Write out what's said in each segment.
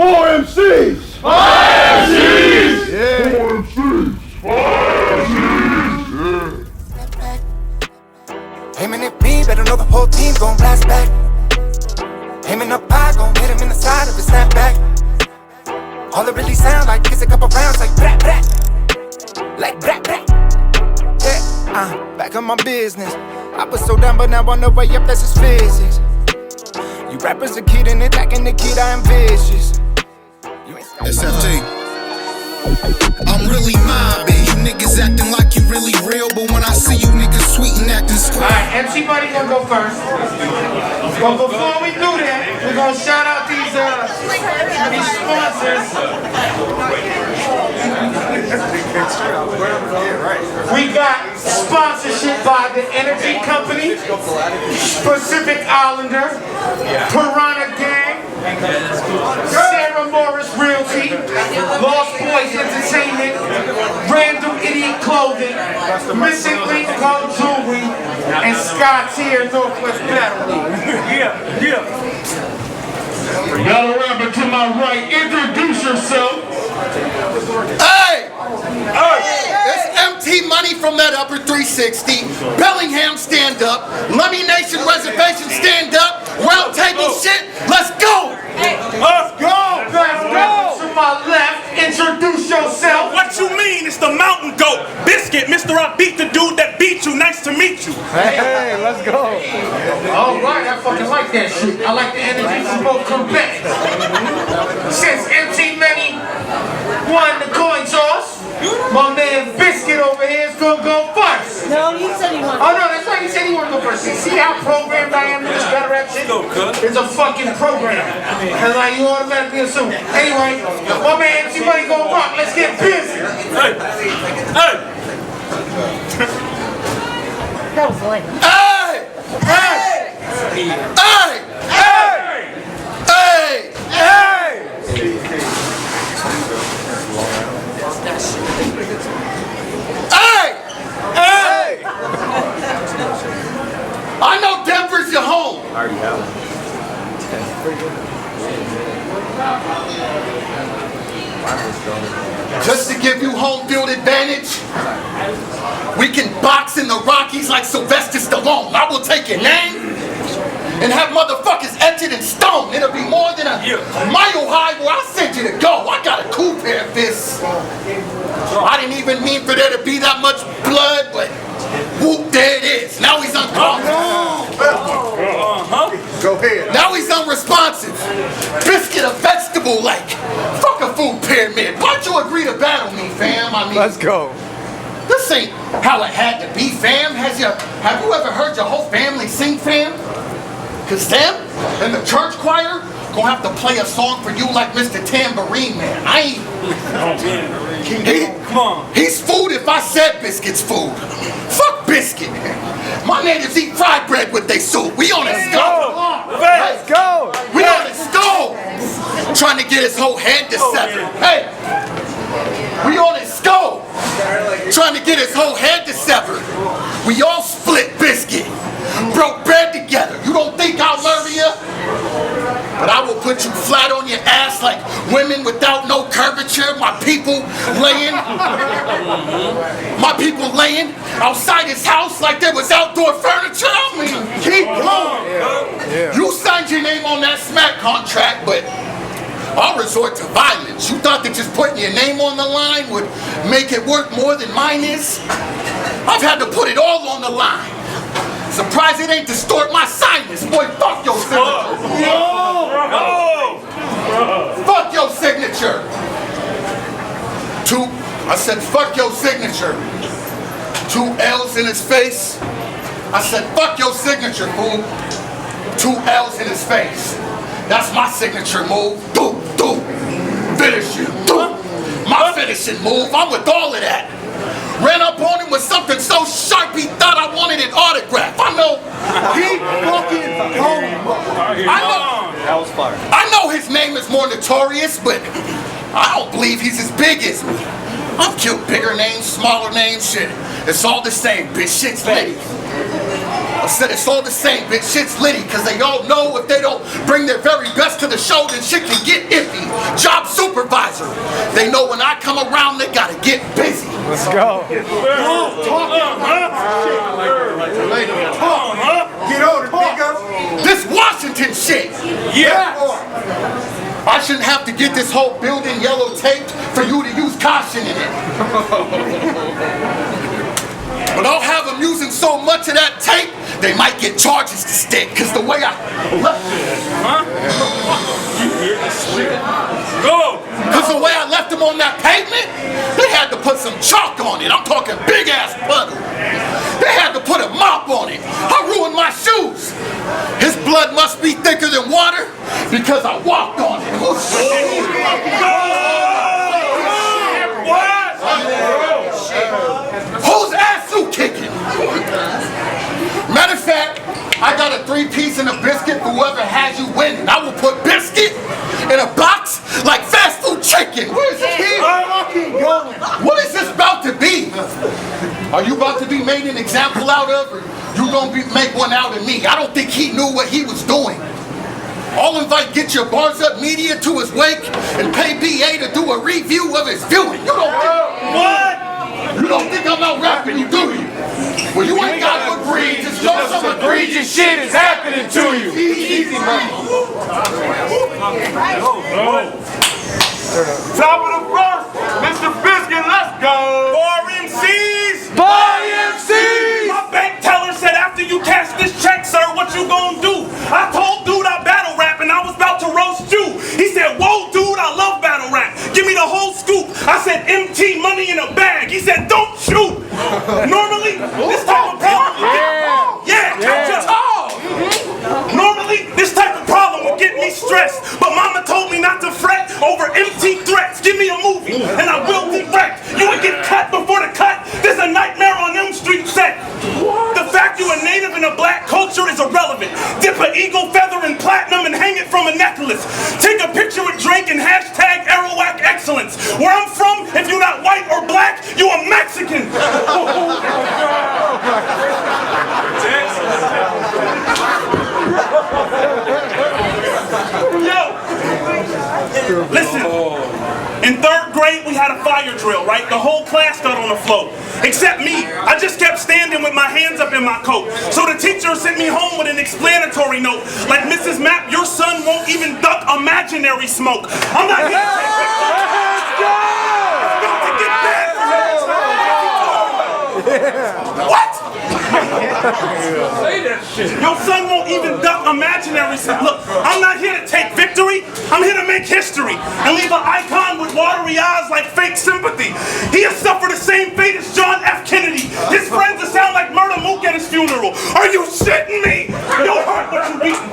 4 MCs! 5 MCs! Yeah. 4 MCs! 5 MCs! Aiming at me, better know the whole team gon' blast back. Aiming up high, gon' hit him in the side of his snapback. All it really sound like is a couple rounds like brat brat. Like brat brat. Yeah, back on my business. I was so down, but now on the way up, that's just physics. You rappers are kidding, attacking the kid, I am vicious. SFT. I'm really mobbing. You niggas acting like you really real, but when I see you niggas sweet and acting square. Alright, MC Buddy gonna go first. But before we do that, we're gonna shout out these sponsors. We got sponsorship by the Energy Company, Pacific Islander, Piranha Gang, Sarah Morris Realty, Lost Boys Entertainment, Random Idiot Clothing, Missing Link Gold Jewelry, and Skytier Northwest Battle League. Y'all rapper to my right, introduce yourself. Hey! It's MT Money from that upper 360. Bellingham, stand up. Lummy Nation Reservation, stand up. Round table shit, let's go! Let's go! Let's go! To my left, introduce yourself. What you mean? It's the mountain goat. Biscuit, Mr. I beat the dude that beat you. Nice to meet you. Hey, let's go. Alright, I fucking like that shit. I like the energy from both Quebec. Since MT Money won the coin toss, my man Biscuit over here is gonna go first. No, he said he wanted. Oh no, that's right, he said he wanted to go first. See how programmed I am in this better rap shit? It's a fucking program. And like you automatically assume. Anyway, my man MC Money gonna rock. Let's get busy. Hey. That was lame. Hey! Hey! Hey! Hey! Hey! Hey! Hey! I know Denver's your home. I already have it. Just to give you home field advantage, we can box in the Rockies like Sylvester Stallone. I will take your name and have motherfuckers etched in stone. It'll be more than a mile high where I send you to go. I got a cool pair of fists. I didn't even mean for there to be that much blood, but whoop, there it is. Now he's unconscious. Go ahead. Now he's unresponsive. Biscuit a vegetable like. Fuck a food pyramid. Why'd you agree to battle me, fam? I mean, Let's go. this ain't how it had to be, fam. Have you ever heard your whole family sing, fam? Cause them and the church choir gonna have to play a song for you like Mr. Tambourine Man. I ain't. Come on. He's food if I said Biscuit's food. Fuck Biscuit. My natives eat fried bread with they soup. We on his go. Let's go. We on his go. Trying to get his whole head to sever. Hey. We on his go. Trying to get his whole head to sever. We all split Biscuit. Broke bread together. You don't think I'll murder you? But I will put you flat on your ass like women without no curvature. My people laying outside his house like there was outdoor furniture. I mean, keep going. Yeah. You signed your name on that smack contract, but I'll resort to violence. You thought that just putting your name on the line would make it worth more than mine is? I've had to put it all on the line. Surprised it ain't distort my sinus. Boy, fuck your signature. Fuck your signature. I said fuck your signature. 2 L's in his face. I said fuck your signature, fool. 2 L's in his face. That's my signature move. Do. Finish you. Do. My finishing move. I'm with all of that. Ran up on him with something so sharp he thought I wanted an autograph. I know. He fucking home. I know his name is more notorious, but I don't believe he's as big as me. I've killed bigger names, smaller names, shit. It's all the same, bitch. Shit's lady. A said it's all the same, bitch. Shit's litty, cause they all know if they don't bring their very best to the show, then shit can get iffy. Job supervisor. They know when I come around, they gotta get busy. Let's go. Get on it, nigga. This Washington shit. Yeah. I shouldn't have to get this whole building yellow taped for you to use caution in it. But I'll have them using so much of that tape, they might get charges to stick. Cause the way I left Cause the way I left them on that pavement, they had to put some chalk on it. I'm talking big ass puddle. They had to put a mop on it. I ruined my shoes. His blood must be thicker than water because I walked on it. Oh, shit. Whose ass you kicking? Matter of fact, I got a 3-piece and a biscuit for whoever has you winning. I will put biscuit in a box like fast food chicken. Where's the kid? What is this about to be? Are you about to be made an example out of, or you gonna make one out of me? I don't think he knew what he was doing. I'll invite Get Your Bars Up Media to his wake and pay BA to do a review of his viewing. You don't think, what? You don't think I'm out rapping you, do you? Well, you ain't got to agree. Just know some egregious shit is happening to you. Easy, man. Top of the first, Mr. Biscuit, let's go. MCs. By MCs. My bank teller said after you cash this check, sir, what you gonna do? I told dude I battle rap and I was about to roast you. He said, whoa, dude, I love battle rap. Give me the whole scoop. I said, MT, money in a bag. He said, don't shoot. Normally, this type of problem. Normally, this type of problem would get me stressed. But mama told me not to fret over empty threats. Give me a movie and I will direct. You would get cut before the cut. There's a Nightmare on Elm Street set. The fact you a native in a black culture is irrelevant. Dip an eagle feather in platinum and hang it from a necklace. Take a picture with Drake and hashtag Arawak excellence. Where I'm from, if you're not white or black, you a Mexican. Yo, listen, in 3rd grade we had a fire drill, right? The whole class got on the float, except me. I just kept standing with my hands up in my coat. So the teacher sent me home with an explanatory note, like, Mrs. Mapp, your son won't even duck imaginary smoke. I'm not here to take What? Your son won't even duck imaginary smoke. Look, I'm not here to take victory. I'm here to make history and leave an icon with watery eyes like fake sympathy. He has suffered the same fate as John F. Kennedy. His friends will sound like Murder Mook at his funeral. Are you shitting me? Your heart what you beating?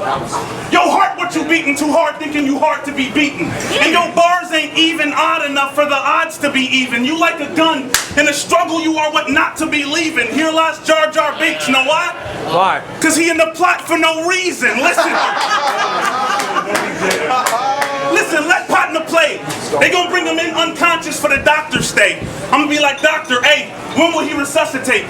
Your heart what you beating too hard thinking you hard to be beaten. And your bars ain't even odd enough for the odds to be even. You like a gun. In a struggle you are what not to be leaving. Here lies Jar Jar Binks. Know why? Why? Cause he in the plot for no reason. Listen. Listen, let partner play. They gonna bring him in unconscious for the doctor stay. I'm gonna be like, doctor, hey, when will he resuscitate?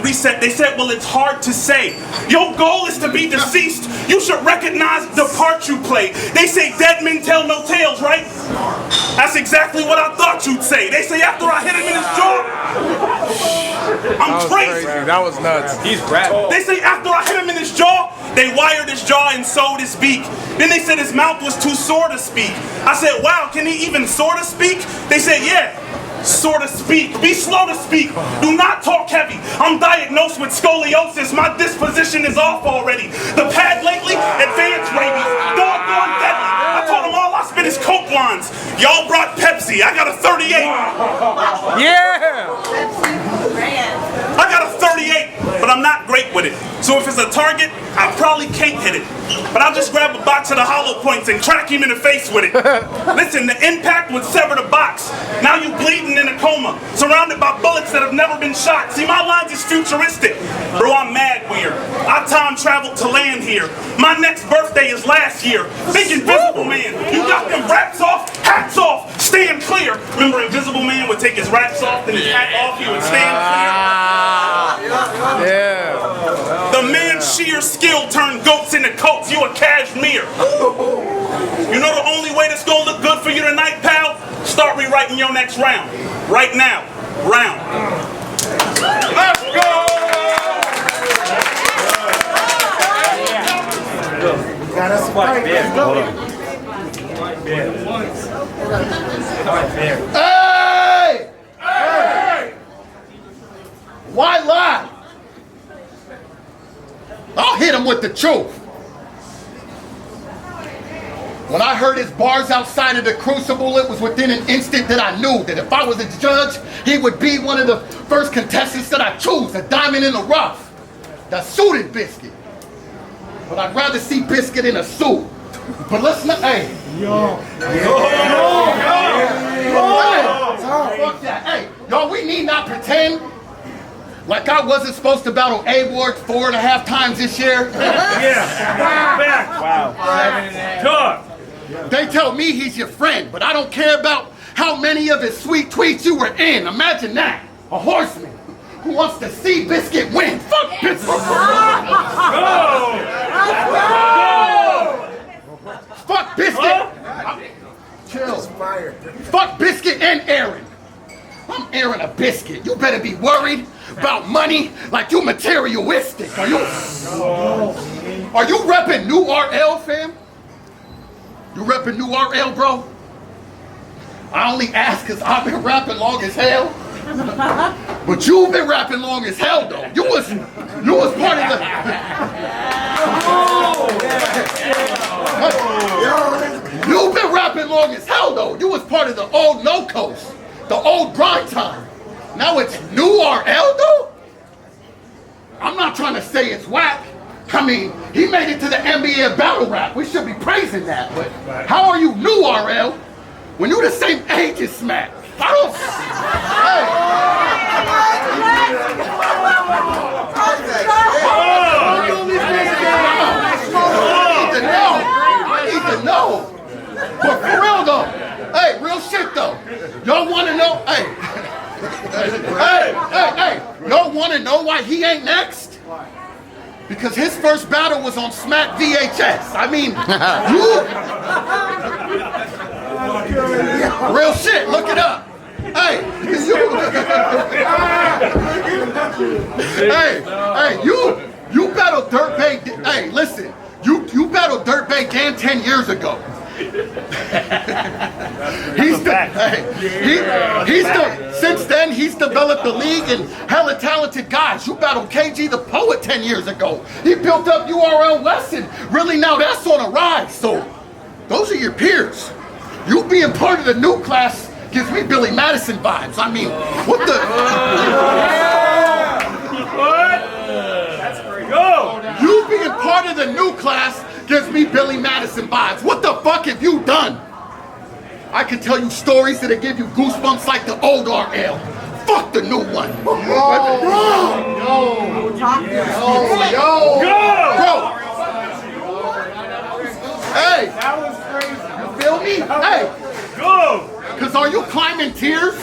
Reset. They said, well, it's hard to say. Your goal is to be deceased. You should recognize the part you play. They say dead men tell no tales, right? That's exactly what I thought you'd say. They say after I hit him in his jaw, I'm crazy. That was nuts. He's rapping. They say after I hit him in his jaw, they wired his jaw and sewed his beak. Then they said his mouth was too sore to speak. I said, wow, can he even sort of speak? They said, yeah. Sort of speak. Be slow to speak. Do not talk heavy. I'm diagnosed with scoliosis. My disposition is off already. The pad lately, advanced rabies. Doggone deadly. I told them all I spit is Coke lines. Y'all brought Pepsi. I got a 38. Yeah. I got a 38, but I'm not great with it. So if it's a target, I probably can't hit it. But I'll just grab a box of the hollow points and crack him in the face with it. Listen, the impact would sever the box. Now you bleeding in a coma, surrounded by bullets that have never been shot. See, my lines is futuristic. Bro, I'm mad weird. I time traveled to land here. My next birthday is last year. Think Invisible Man. You got them wraps off, hats off, stand clear. Remember Invisible Man would take his wraps off and his hat off, he would stand clear. Yeah. The man's sheer skill turned goats into coats. You a cashmere. You know the only way that's gonna look good for you tonight, pal? Start rewriting your next round. Right now. Round. Let's go! Got us right. Hold on. Hey! Hey! Why lie? I'll hit him with the truth. When I heard his bars outside of the Crucible, it was within an instant that I knew that if I was a judge, he would be one of the first contestants that I choose, a diamond in the rough, that suited Biscuit. But I'd rather see Biscuit in a suit. But let's not, hey. Fuck that. Hey, y'all, we need not pretend like I wasn't supposed to battle A-Ward 4.5 times this year. Wow. They tell me he's your friend, but I don't care about how many of his sweet tweets you were in. Imagine that. A horseman who wants to see Biscuit win. Fuck Biscuit. Fuck Biscuit. Chill. Fuck Biscuit and Aaron. I'm Aaron a Biscuit. You better be worried about money like you materialistic. Are you repping New RL, fam? You repping New RL, bro? I only ask because I've been rapping long as hell. But you've been rapping long as hell, though. You was part of the... You've been rapping long as hell, though. You was part of the old No Coast, the old grind time. Now it's New RL, though? I'm not trying to say it's whack. I mean, he made it to the NBA battle rap. We should be praising that. But how are you New RL when you're the same age as Smack? I don't... I need to know. But for real though, hey, real shit though. Y'all want to know? Hey, y'all want to know why he ain't next? Because his first battle was on Smack VHS. I mean, real shit, look it up. Hey, you battled Dirtbag. Hey, listen, you battled Dirtbag Dan 10 years ago. Since then, he's developed the league and hella talented guys. You battled KG the Poet 10 years ago. He built up URL Lesson. Really, now that's on a rise. So, those are your peers. You being part of the new class gives me Billy Madison vibes. I mean, what the? What? That's pretty good. You being part of the new class gives me Billy Madison vibes. What the fuck have you done? I can tell you stories that'll give you goosebumps like the old RL. Fuck the new one. Bro. Hey. That was crazy. You feel me? Hey. Go. Cause are you climbing tears?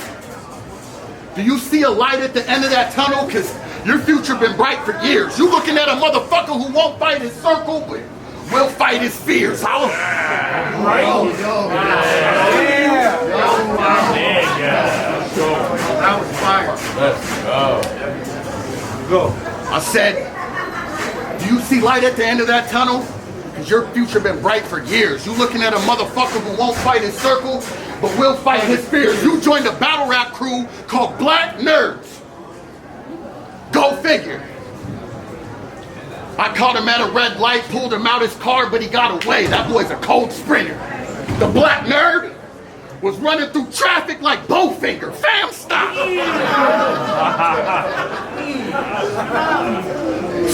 Do you see a light at the end of that tunnel? Cause your future been bright for years. You looking at a motherfucker who won't fight his circle, but will fight his fears. How? Right? That was fire. Let's go. I said, do you see light at the end of that tunnel? Because your future been bright for years. You looking at a motherfucker who won't fight his circle, but will fight his fears. You joined a battle rap crew called Black Nerds. Go figure. I caught him at a red light, pulled him out his car, but he got away. That boy's a cold sprinter. The Black Nerd was running through traffic like Bowfinger. Fam, stop!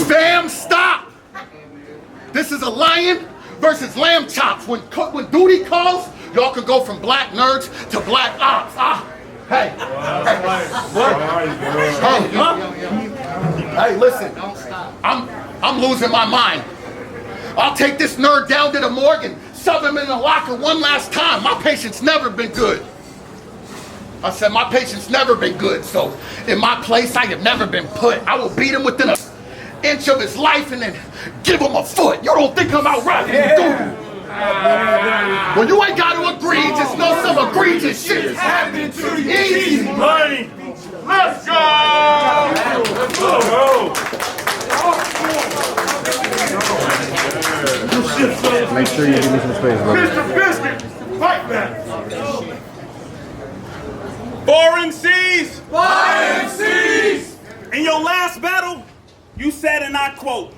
Fam, stop! This is a lion versus lamb chops. When duty calls, y'all can go from black nerds to black ops. Hey, listen. I'm losing my mind. I'll take this nerd down to the morgue and shove him in the locker one last time. My patient's never been good. I said my patient's never been good, so in my place I have never been put. I will beat him within an inch of his life and then give him a foot. You don't think I'm out rapping, do you? Well, you ain't got to agree, just know some egregious shit is happening to you. Easy money. Let's go! Make sure you give me some space, bro. Mr. Biscuit, fight back. 4 MCs! 5 MCs! In your last battle, you said, and I quote,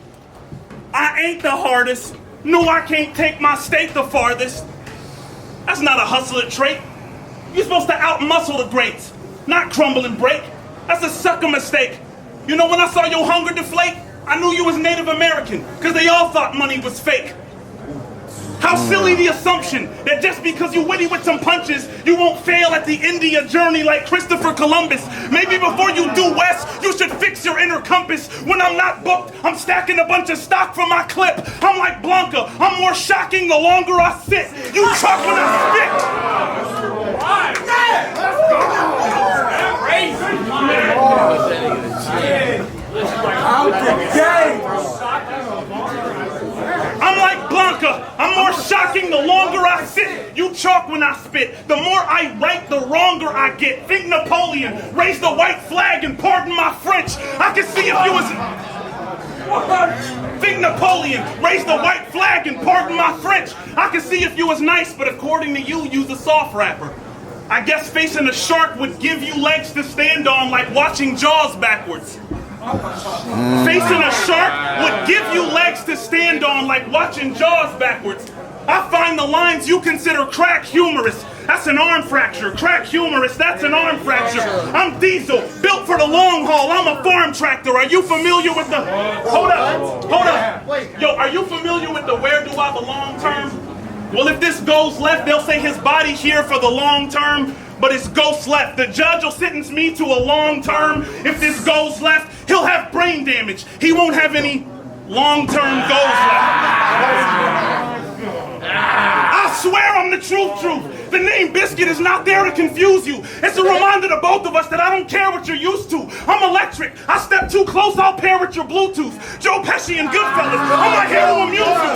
"I ain't the hardest. No, I can't take my state the farthest." That's not a hustler trait. You're supposed to out-muscle the greats, not crumble and break. That's a sucker mistake. You know, when I saw your hunger deflate, I knew you was Native American, because they all thought money was fake. How silly the assumption that just because you're witty with some punches, you won't fail at the India journey like Christopher Columbus. Maybe before you do west, you should fix your inner compass. When I'm not booked, I'm stacking a bunch of stock for my clip. I'm like Blanca, I'm more shocking the longer I sit. You chuck when I spit. I'm like Blanca, I'm more shocking the longer I sit. You chalk when I spit. The more I write, the wronger I get. Think Napoleon, raise the white flag and pardon my French. I can see if you was... Think Napoleon, raise the white flag and pardon my French. I can see if you was nice, but according to you, you's a soft rapper. I guess facing a shark would give you legs to stand on like watching Jaws backwards. Facing a shark would give you legs to stand on like watching Jaws backwards. I find the lines you consider crack humorous. That's an arm fracture. Crack humorous, that's an arm fracture. I'm Diesel, built for the long haul. I'm a farm tractor. Are you familiar with the... Hold up. Yo, are you familiar with the where do I belong term? Well, if this goes left, they'll say his body here for the long term, but it's ghost left. The judge will sentence me to a long term. If this goes left, he'll have brain damage. He won't have any long-term goals left. I swear I'm the truth. The name Biscuit is not there to confuse you. It's a reminder to both of us that I don't care what you're used to. I'm electric. I step too close, I'll pair with your Bluetooth. Joe Pesci and Goodfellas. I'm not here to amuse you.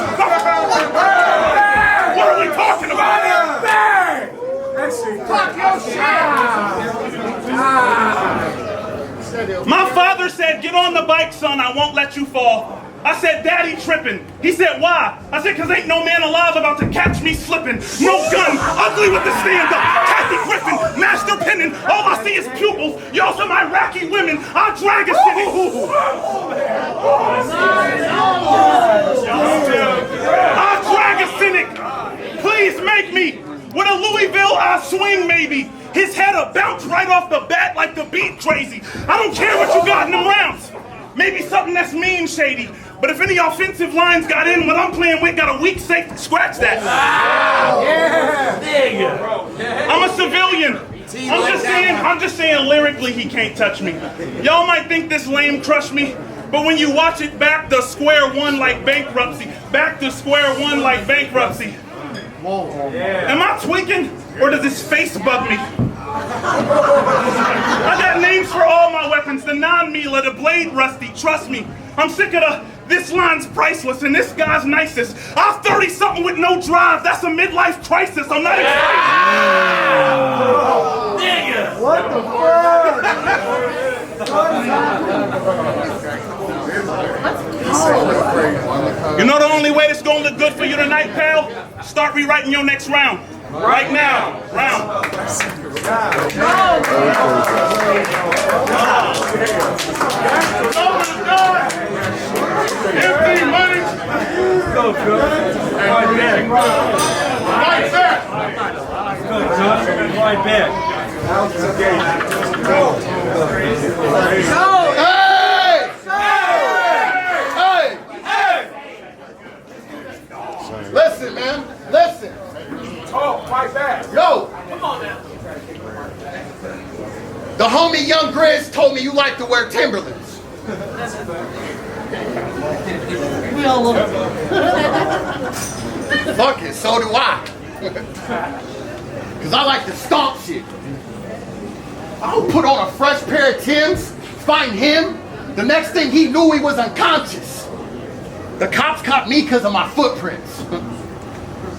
What are we talking about? My father said, "Get on the bike, son, I won't let you fall." I said, "Daddy tripping." He said, "Why?" I said, "Cause ain't no man alive about to catch me slipping. No gun, ugly with the stand-up. Kathy Griffin, master pinning. All I see is pupils. Y'all some Iraqi women. I'll drag a cynic. I'll drag a cynic. Please make me. With a Louisville, I'll swing maybe. His head'll bounce right off the bat like the beat crazy. I don't care what you got in them rounds. Maybe something that's mean shady. But if any offensive lines got in, what I'm playing with got a weak safety. Scratch that. I'm a civilian. I'm just saying lyrically he can't touch me. Y'all might think this lame crushed me, but when you watch it back to square one like bankruptcy. Back to square one like bankruptcy. Am I tweaking, or does his face bug me? I got names for all my weapons, the non-mealer, the blade rusty, trust me. I'm sick of the, this line's priceless, and this guy's nicest. I'm 30-something with no drive, that's a midlife crisis, I'm not excited. What the fuck? You know the only way this gonna look good for you tonight, pal? Start rewriting your next round. Right now. Round. Empty money. Go, Josh. Right back. Right back. Go, Josh. Right back. Hey! listen. Oh, fight back. Yo. The homie Young Grizz told me you like to wear Timberlands. We all love it. Fuck it, so do I. Cause I like to stomp shit. I'll put on a fresh pair of Timbs, find him. The next thing he knew, he was unconscious. The cops caught me because of my footprints.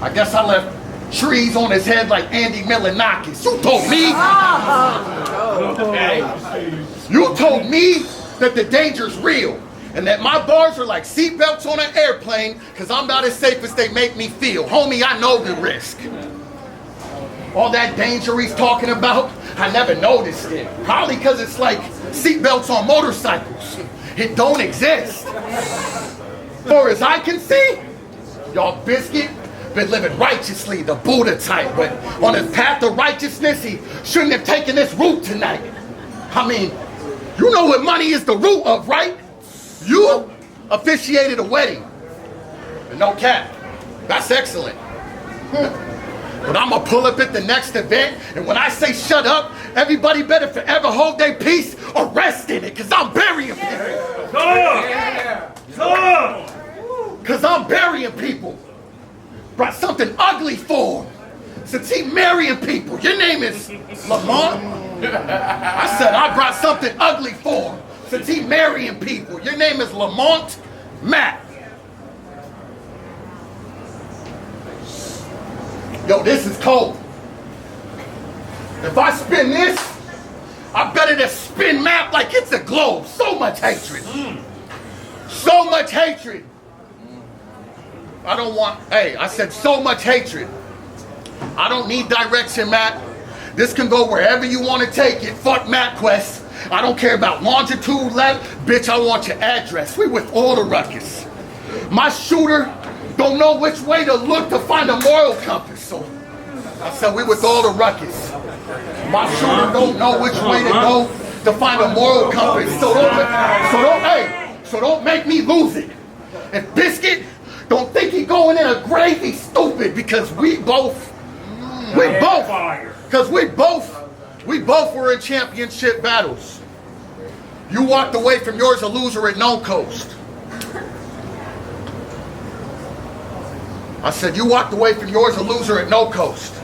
I guess I left trees on his head like Andy Milonakis. You told me. You told me that the danger's real and that my bars are like seatbelts on an airplane because I'm about as safe as they make me feel. Homie, I know the risk. All that danger he's talking about, I never noticed it. Probably because it's like seatbelts on motorcycles. It don't exist. Far as I can see, y'all Biscuit been living righteously, the Buddha type, but on his path to righteousness, he shouldn't have taken this route tonight. I mean, you know what money is the root of, right? You officiated a wedding. And no cap. That's excellent. But I'm gonna pull up at the next event, and when I say shut up, everybody better forever hold their peace or rest in it, because I'm burying people. Because I'm burying people. Brought something ugly for him. Since he marrying people. Your name is Lamont? I said I brought something ugly for him. Since he marrying people. Your name is Lamont Matt. Yo, this is cold. If I spin this, I better to spin map like it's a globe. So much hatred. So much hatred. I don't want, I said so much hatred. I don't need direction, Matt. This can go wherever you want to take it. Fuck MapQuest. I don't care about longitude, left. Bitch, I want your address. We with all the ruckus. My shooter don't know which way to look to find a moral compass. So I said we with all the ruckus. My shooter don't know which way to go to find a moral compass. So don't make me lose it. And Biscuit, don't think he going in a grave, he's stupid because we both were in championship battles. You walked away from yours a loser at No Coast. I said you walked away from yours a loser at No Coast.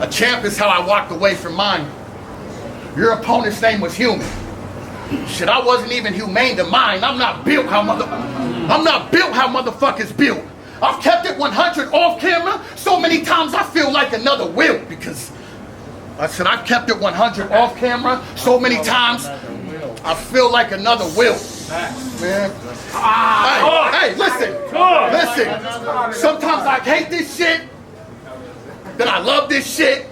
A champ is how I walked away from mine. Your opponent's name was Human. Shit, I wasn't even humane to mine. I'm not built how motherfuckers built. I've kept it 100 off camera so many times I feel like another Will because I said I've kept it 100 off camera so many times I feel like another Will. Man. Hey, listen. Sometimes I hate this shit, then I love this shit,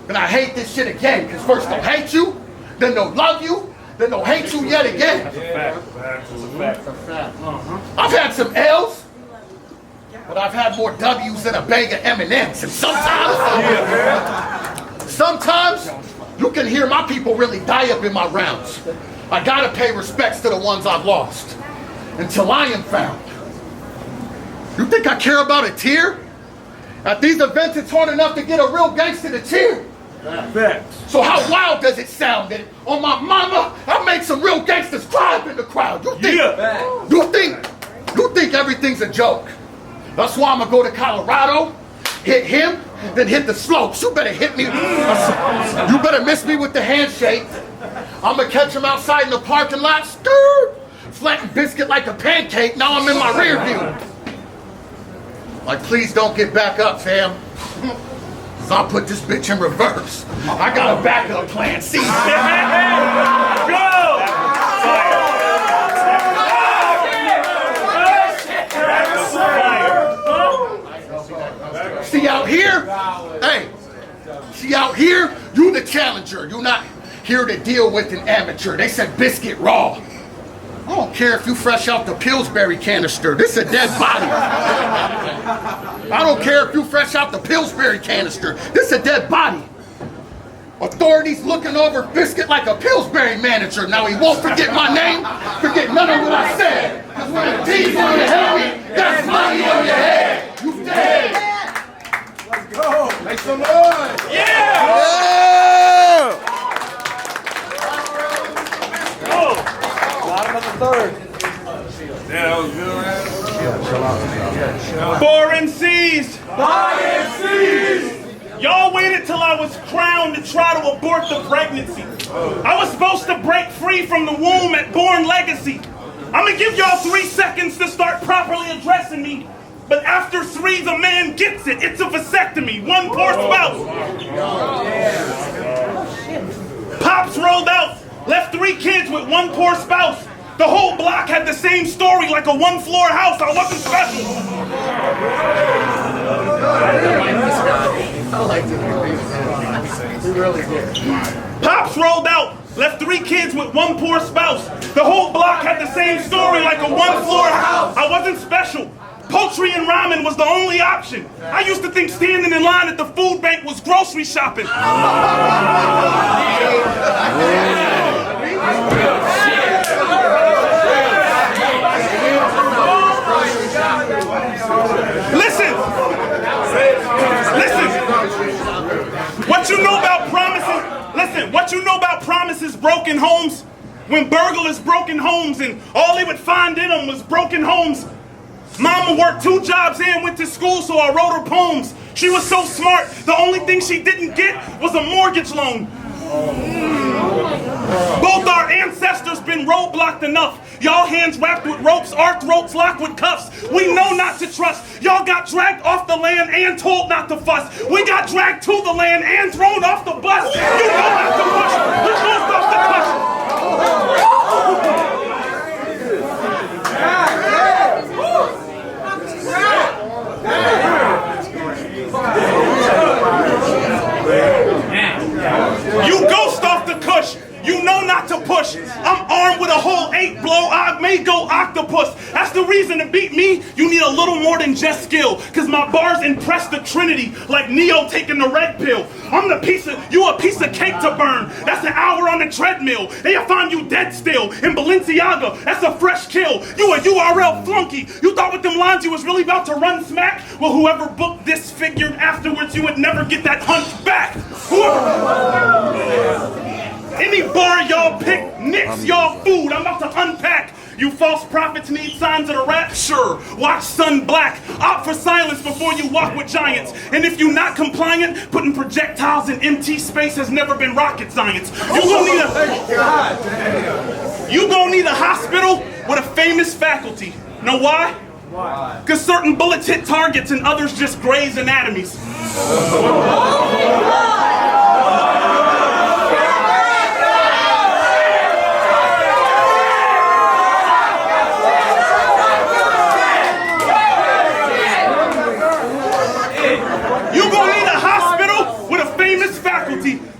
then I hate this shit again because first they'll hate you, then they'll love you, then they'll hate you yet again. I've had some L's, but I've had more W's than a bag of M&M's. And sometimes you can hear my people really die up in my rounds. I gotta pay respects to the ones I've lost until I am found. You think I care about a tear? At these events, it's hard enough to get a real gangster to cheer. So how wild does it sound that on my mama, I make some real gangsters cry up in the crowd? You think everything's a joke? That's why I'm gonna go to Colorado, hit him, then hit the slopes. You better hit me. You better miss me with the handshake. I'm gonna catch him outside in the parking lot, flatten Biscuit like a pancake. Now I'm in my rear view. Like, please don't get back up, fam. Cause I'll put this bitch in reverse. I got a backup plan. See? See out here? Hey, see out here? You the challenger. You're not here to deal with an amateur. They said Biscuit raw. I don't care if you fresh out the Pillsbury canister. This is a dead body. I don't care if you fresh out the Pillsbury canister. This is a dead body. Authorities looking over Biscuit like a Pillsbury manager. Now he won't forget my name, forget none of what I said. Because when the D's on the helmet, Make some noise. Yeah! Bottom of the third. Yeah, that was good, man. 4 MCs. By MCs. Y'all waited till I was crowned to try to abort the pregnancy. I was supposed to break free from the womb at Born Legacy. I'm gonna give y'all 3 seconds to start properly addressing me. But after 3, the man gets it. It's a vasectomy. 1 poor spouse. Pops rolled out, left 3 kids with 1 poor spouse. The whole block had the same story, like a 1-floor house. I wasn't special. Pops rolled out, left 3 kids with 1 poor spouse. The whole block had the same story, like a 1-floor house. I wasn't special. Poultry and ramen was the only option. I used to think standing in line at the food bank was grocery shopping. Listen. What you know about promises? Listen, what you know about promises broken homes? When burglars broken homes and all they would find in them was broken homes. Mama worked 2 jobs and went to school, so I wrote her poems. She was so smart, the only thing she didn't get was a mortgage loan. Both our ancestors been roadblocked enough. Y'all hands wrapped with ropes, our throats locked with cuffs. We know not to trust. Y'all got dragged off the land and told not to fuss. We got dragged to the land and thrown off the bus. You know not to push. You moved off the cuss. You ghost off the cush. You know not to push. I'm armed with a whole 8 blow. I may go octopus. That's the reason to beat me. You need a little more than just skill. Cause my bars impress the Trinity like Neo taking the red pill. You a piece of cake to burn. That's an hour on the treadmill. They'll find you dead still. In Balenciaga, that's a fresh kill. You a URL flunky. You thought with them lines you was really about to run smack? Well, whoever booked this figured afterwards, you would never get that hunch back. Any bar y'all pick, nix y'all food. I'm about to unpack. You false prophets need signs of the rap? Sure. Watch Sun Black. Opt for silence before you walk with giants. And if you're not compliant, putting projectiles in empty space has never been rocket science. You gonna need a hospital with a famous faculty. Know why? Why? Because certain bullets hit targets and others just graze anatomies.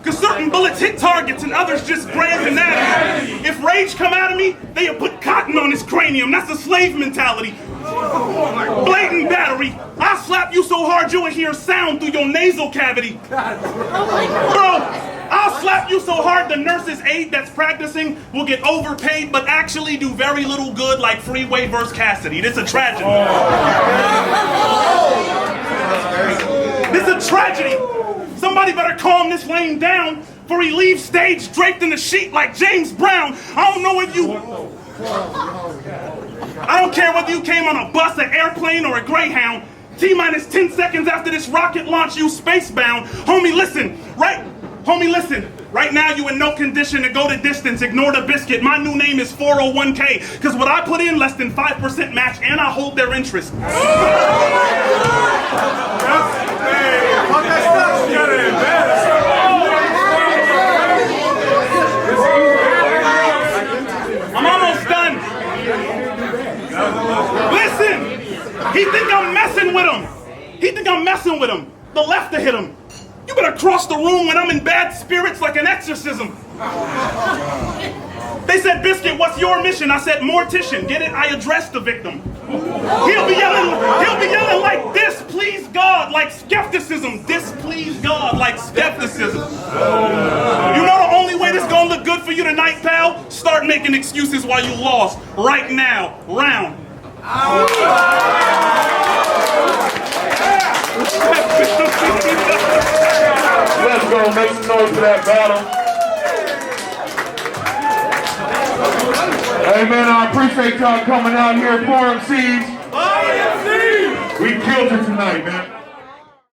Cause certain bullets hit targets and others just graze anatomy. If rage come out of me, they'll put cotton on his cranium. That's a slave mentality. Blatant battery. I'll slap you so hard you'll hear sound through your nasal cavity. Bro, I'll slap you so hard the nurse's aide that's practicing will get overpaid but actually do very little good, like Freeway versus Cassidy. This is a tragedy. This is a tragedy. Somebody better calm this lane down before he leaves stage draped in a sheet like James Brown. I don't care whether you came on a bus, an airplane, or a Greyhound. T-minus 10 seconds after this rocket launch, you spacebound. Homie, listen. Right now, you in no condition to go the distance. Ignore the biscuit. My new name is 401k. Because what I put in, less than 5% match, and I hold their interest. I'm almost done. Listen, he think I'm messing with him. The left to hit him. You better cross the room when I'm in bad spirits like an exorcism. They said, Biscuit, what's your mission? I said, mortician. Get it? I addressed the victim. He'll be yelling like this, please God, like skepticism. Displease God, like skepticism. You know the only way this gonna look good for you tonight, pal? Start making excuses while you lost. Right now. Round. Let's go, make some noise for that battle. Hey man, I appreciate y'all coming out here for MCs. We killed it tonight, man.